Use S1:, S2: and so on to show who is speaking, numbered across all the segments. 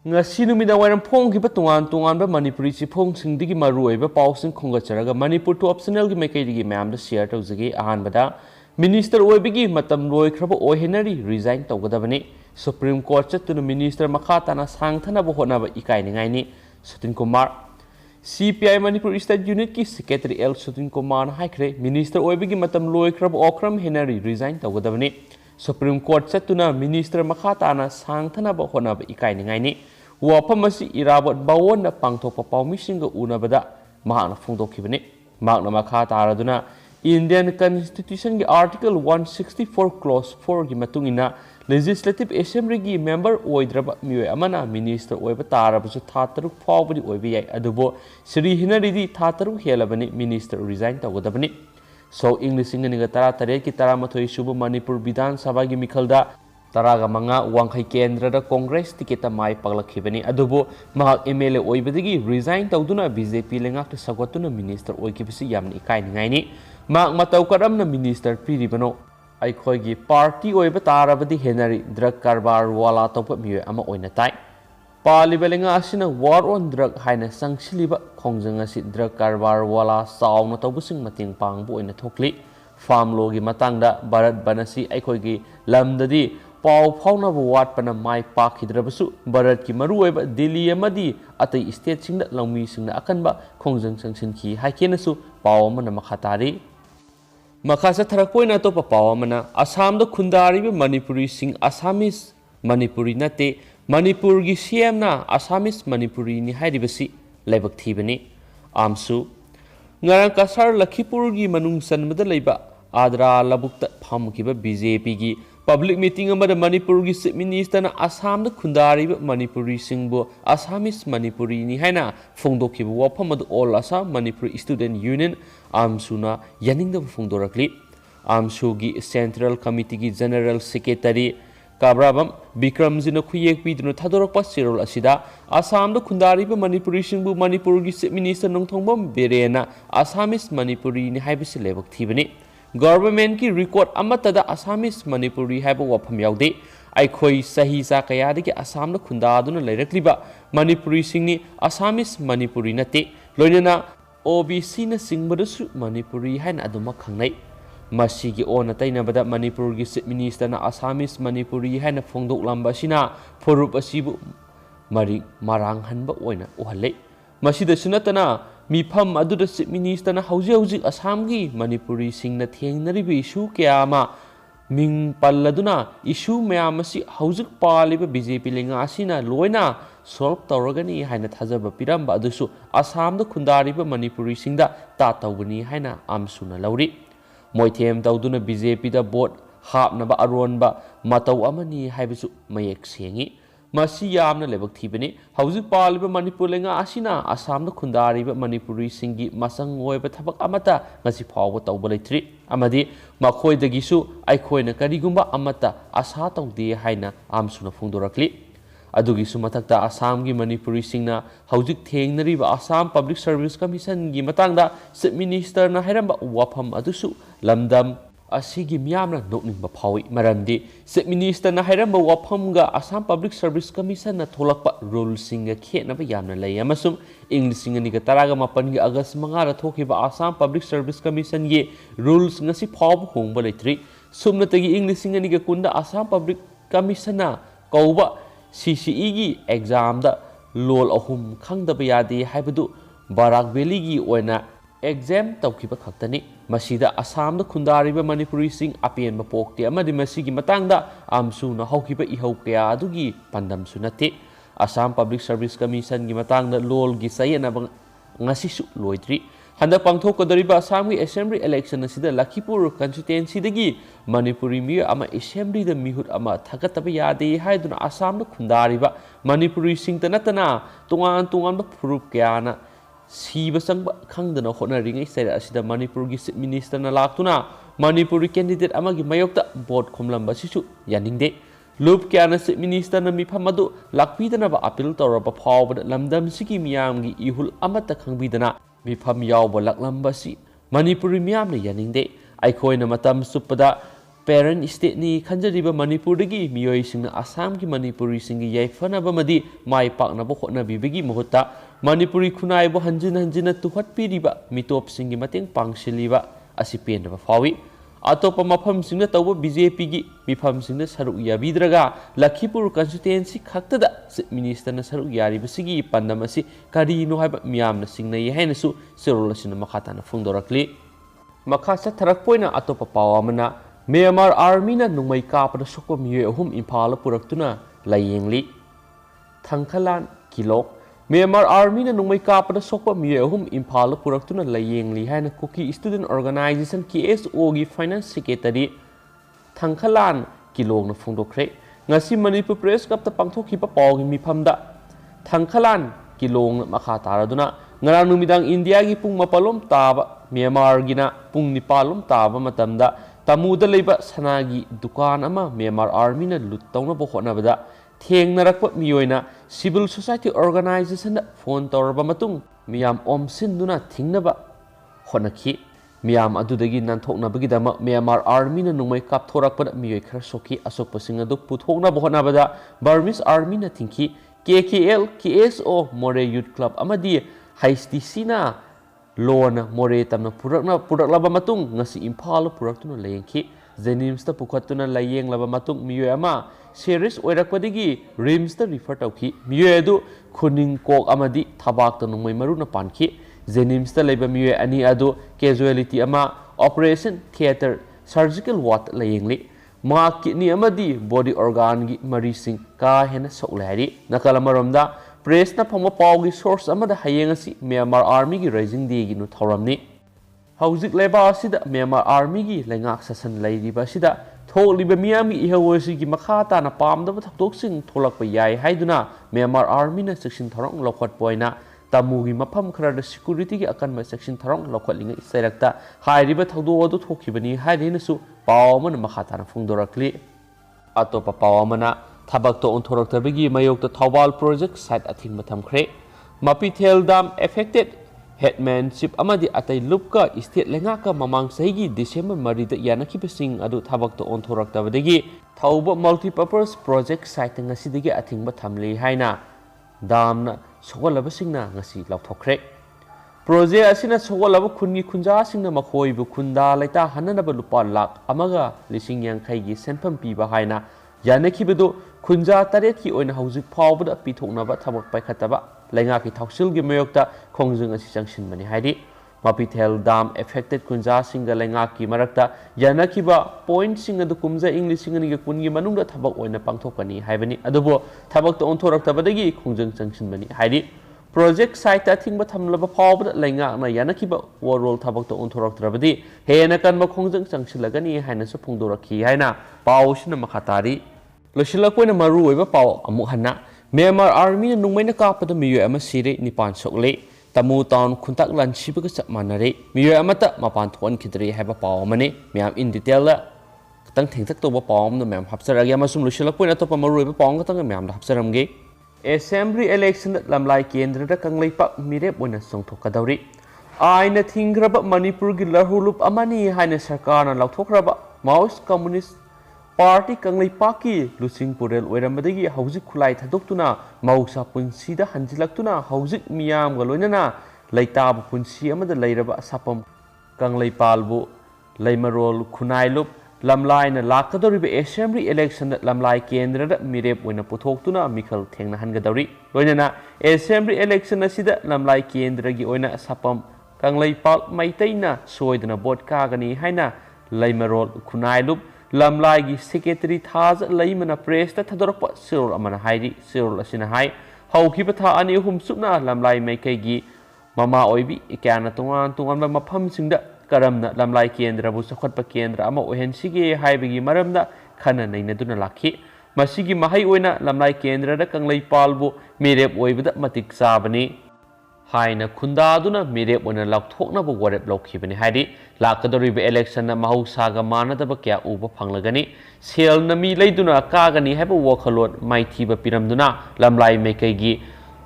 S1: ngasi numida wairam phong ki patungan tungan ba manipuri chi phong sing digi maru ba paw sing khonga charaga manipur to optional gi mekai digi ma'am da share tawjagi ahan bada minister oi bigi matam loi khraba oi henari resign tawgadabani supreme court chatuna minister makha tana sangthana ba hona ba ikai ni ngai ni Sutin Kumar CPI Manipur State Unit ki Secretary L Sutin Kumar haikre minister oi bigi matam loi khraba okram henari resign tawgadabani Supreme Court chatuna minister makha tana sangthana ba hona ba ikai ni ngai ni wafam asi irabot bawon na pangthokpa pawmising ga unabada mahakna phongdokhibani mahakna makha taraduna Indian Constitution gi Article 164 Clause 4 gi matungina Legislative Assembly gi member oidraba mioi amana minister oiba tarabasu tha taruk phawbadi oibi yai adubo Sri Hinaridi tha taruk helabani minister resign tawgadabani so English inga tara tare ki tara mathoi subu Manipur Vidhan Sabha gi mikhalda Taraga manga wangkai kendra da Congress tiketa mai paglakibani adubo mahak MLA oibadigi resign tawduna BJP lengak sagwatuna minister oikibisi yamni ikai ningai ni mak matau karamna minister piribano aikhoi gi party oiba tarabadi henari drug karbar wala tawpa miwe ama oina tai palibelenga asina war on drug haina sangsiliba khongjanga si drug karbar wala sauna tawbusing mating pangbu oina thokli farm law gi matangda Bharat Banasi aikhoi gi lamdadi Pau Fauna Wat Pana Mai Park Hidrabasu, Barat ki Marueba, Delhi Amadi, Atai State Sing that Lami Sing the Akanba, Kongjang Sanction Ki, Haikenasu, Pawamana Makatari. Makasa Tarapoina Topa Pawamana, Assam the Kundari, Manipuri Sing Assamese, Manipuri Nate, Manipurgi Siamna, Assamese Manipuri ni Haidibasi, Lebak Tibani, Amsu, Narakasar Lakipurgi Manung San Madaleba, Adra Labukta Pamkiba, BJP gi. Public meeting amada Manipur gi Chief Minister na Assam da Khundari Manipuri singbo Assamese Manipuri ni haina phongdokhiba wafam adu All Assam Manipuri Student Union amsuna yaningda phongdorakli amsu gi Central Committee gi General Secretary Kabrabam Bikramjina khuyek piduna thadorakpa sirol asida Assam da Khundari Manipuri singbu Manipur gi Chief Minister nongthongbam berena Assamese Manipuri ni haibisi lebak thibani Government ki record amatada Assamese Manipuri haiba wafam yaude aikhoi sahi sa kayadi ki Assam na khunda aduna lairakliba Manipuri singni Assamese Manipuri nate loinana OBC na singbadasu Manipuri haina aduma khangnai masigi ona tainabada Manipur gi Chief Minister na Assamese Manipuri haina phongdok lamba sina forup asibu mari marang hanba oina uhalle masida sunatana Mifam aduda Chief Minister na hauji Assam gi Manipuri singna thengnaribi issue kayama ming palladuna issue mayamasi hauji paliba BJP lenga asina loina solve tawragani haina thajaba piramba adusu Assam da khundariba Manipuri singda ta tawbani haina amsuna lauri moithem tawduna BJP da vote hapnaba aronba mataw amani haibisu mayek sengi Masi yamna lebak thibani hauji paliba Manipur lenga asina Assam da khundariba Manipuri singi masang oiba thabak amata ngasi phawba tawba leitri amadi makhoi dagisu aikhoina karigumba amata asa tawde haina amsuna phongdorakli adugi su mathakta Assam gi Manipuri singna haujik thengnariba Assam Public Service Commission gi matangda Chief Minister na hairamba wafam adusu lamdam asigi miyamna nokningba phawi maramdi Chief Minister na hairamba wafamga Assam Public Service Commission na tholakpa rules singa khenaba yamna lei amasum English singa ni ga taraga mapan gi August manga ra thokiba Assam Public Service Commission gi rules ngasi phawb hongba leitri sumnatagi English singa ni ga kunda Assam Public Commission na kauba CCE gi exam da lol ahum khangdaba yadi haibadu Barak Valley gi oina exam tawkiba khaktani masida Assam da khundariba Manipuri sing apienba pokte amadi masigi matangda amsu na haukiba ihau kaya adugi pandam sunate Assam Public Service Commission gi matangda lol gi sayena bang ngasi su loidri handa pangthok kodariba Assam gi assembly election asida Lakipur constituency dagi Manipuri mi ama assembly da mihut ama thagataba yade haiduna Assam da khundariba Manipuri sing tanatana tungan ba proof kaya na Siba sangba khangdana honaringai sera asida Manipur gi Chief Minister na laktuna Manipuri candidate amagi mayokta vote khomlamba sisu yaningde loop kya na Chief Minister na mifam adu lakpidana ba appeal tawraba phawbada lamdam sigi miyam gi ihul amata khangbidana mifam yawba laklamba si Manipuri miyam na yaningde aikhoina matam supada parent state ni khanjariba Manipurdagi miyoisingna Assamgi Manipurisingi yaifanabaamadi mai paknaba hotnabibagi mahutta Manipuri khunaibo hanjina tuhatpiriba mitopsingi mateng pangshiliba asi penaba fawi atopa mafamsingna tawba BJP gi mifamsingna saruk yabidraga Lakhipur constituency khaktada minister na saruk yaribasigi pandamasi karino haiba miyamna singnai hainasu serolasina makhatana phungdorakli makasa tharakpoina atopa pawamana Myanmar Army na nungmai kapada sokpa miyoy ahum Imphala puraktuna layengli Thangkhalan Kilok Myanmar Army na nungmai kapada sokpa miyoy ahum Imphala puraktuna layengli haina Kuki Student Organization KSO gi Finance Secretary Thangkhalan Kilok na phungdokre ngasi Manipur Press Club ta pangthokhiba pawgi mifamda Thangkhalan Kilok na makha taraduna ngarang numidang India gi pung mapalom taba Myanmar gina pung nipalom taba matamda Tamuda leiba sanagi dukan ama Myanmar Army na lut tawnaba hotnabada thengnarakpa miyoina civil society organization da phone tawraba matung miyam omsinduna thingnaba honakhi miyam adudagi nanthoknabagidama Myanmar Army na nungmai kapthorakpada miyoy khara sokhi asokpasing adu puthoknaba hotnabada Burmese Army na thingki KKL KSO More Youth Club amadi HTC na Lona More tamna puraklaba matung ngasi Imphala puraktuna layengki Jennings ta pukhatuna layenglaba matung miyoy ama series oirakpadigi Rims ta refer tawki miyoy adu khuning kok amadi thabak ta nungmai maruna pankhi Jennings ta leiba miyoy ani adu casualty ama operation theater surgical ward layengli ma kidney amadi body organ gi marising ka hena soklari nakalamaromda Press na phangma pawgi source amada hayeng asi Myanmar Army gi Rising Day gi nu thoramni hauzik leba asida Myanmar Army gi lengak sasan lairiba asida tholiba miyam gi ihawasi gi makhata na pamdaba thakdoksing tholakpa yai haiduna Myanmar Army na section tharong lokhot poina tamu gi mapham khara security gi akanma section tharong lokhatlinga isairakta hairiba thakdo adu thokhibani hairina su pawman makhata na phungdorakli atopa pawamana Thabak to onthoraktabagi mayokta Thawbal project site athingma thamkhre Mapithel Dam affected headmanship amadi atai lupka state lengaka mamang sahigi December 3 da yanakibasing adu thabak to onthoraktabadagi Thawba multipurpose project site ngasidagi athingma thamli haina damna sogolabasingna ngasi lauthokre project asina sogolaba khungi khunja singna makhoibu khunda laita hananaba lupa lakh amaga lising yankhai gi senpham piba haina yanakibadu khunja taret ki oina hauzik phawbada pithoknaba thabak paikhataba lenga ki thausil gi mayokta khongjung asi changsinmani haidi Mapithel Dam affected khunja singa lenga ki marakta yanakiba point singa du kumja english singa ni kungi manungda thabak oina pangthokani haibani adubo thabak to onthoraktabadagi khongjung changsinmani haidi project site ta thingba thamlaba phawbada lenga na yanakiba warol thabak to onthoraktrabadi hena kanba khongjung changsilagani haina su phungdorakhi haina pawsina makhatari Loshilakpoina maru oiba paw amuk hanna Myanmar Army na nungmaina kapada miyoy ama sire nipan sokle tamu town khuntak lan sibaga chap manare miyoy amata mapan thon khidre haiba paw amane myam in detail la tang thengtak toba paw amna myam hapsaragi amasum loshilakpoina topa maru oiba paw ngatang myam da hapsaramge assembly election lamlai kendra da kanglaipak mirep oina songthokadauri aina thingraba Manipur gi lahulup amani haina sarkarna lauthokraba Maoist Communist Party Kanglai Paki Lusing Purel Oirambadagi Hauzik Khulai Thadokuna Mausa Punsida Hanjilaktuna Hauzik Miyam Galoinana Laitab Punsi Amada Lairaba Sapam Kanglai Palbu Laimarol Khunailup Lamlai na Lakadoriba Assembly election Lamlai Kendra Mirep Wina Putoktuna Mikhal Thengna Hangadori Loinana Assembly election Asida Lamlai Kendra gi Oina Sapam Kanglai Pal Maitaina Soidana Bot Kagani Haina Laimarol Khunailup Lamlai gi secretary thaz laimana press ta thadorpa sirol amana hairi sirol asina hai haukiba tha ani hum sukna lamlai maikai gi mama oibi ikyana tungan mafam singda karamna lamlai kendra bu sakhatpa kendra ama ohensigge haibigi maramda khana nainaduna lakhi masigi mahai oina lamlai kendra da kanglai palbu mirep oibida matik sabani haina khundaduna mirep oina lakthokna bu warep lokhibani haidi lakadoriba election na mahausaga manadaba kya uba phanglagani sel na mi leiduna kagani haiba wakhalot maithiba piramduna lamlai maikai gi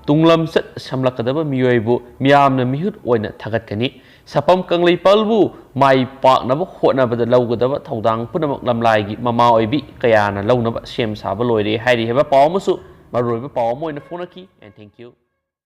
S1: tunglam sat samlakadaba miyoibu miyamna mihut oina thagatkani ꯁꯥꯐꯝ ꯀꯪꯂꯩꯄꯥꯜꯕꯨ ꯃꯥꯏ ꯄꯥꯛꯅꯕ ꯍꯣꯠꯅꯕꯗ ꯂꯧꯒꯗꯕ ꯊꯧꯗꯥꯡ ꯄꯨꯝꯅꯃꯛ ꯂꯝꯂꯥꯏꯒꯤ ꯃꯃꯥ ꯑꯣꯏꯕꯤ ꯀꯌꯥꯅ ꯂꯧꯅꯕ ꯁꯦꯝ ꯁꯥꯕ ꯂꯣꯏꯔꯦ ꯍꯥꯏꯔꯤ ꯍꯥꯏꯕ ꯄꯥꯎ ꯑꯃꯁꯨ ꯃꯔꯨꯑꯣꯏꯕ ꯄꯥꯎ ꯑꯃ ꯑꯣꯏꯅ ꯐꯣꯡꯅꯈꯤ꯫ N thank you.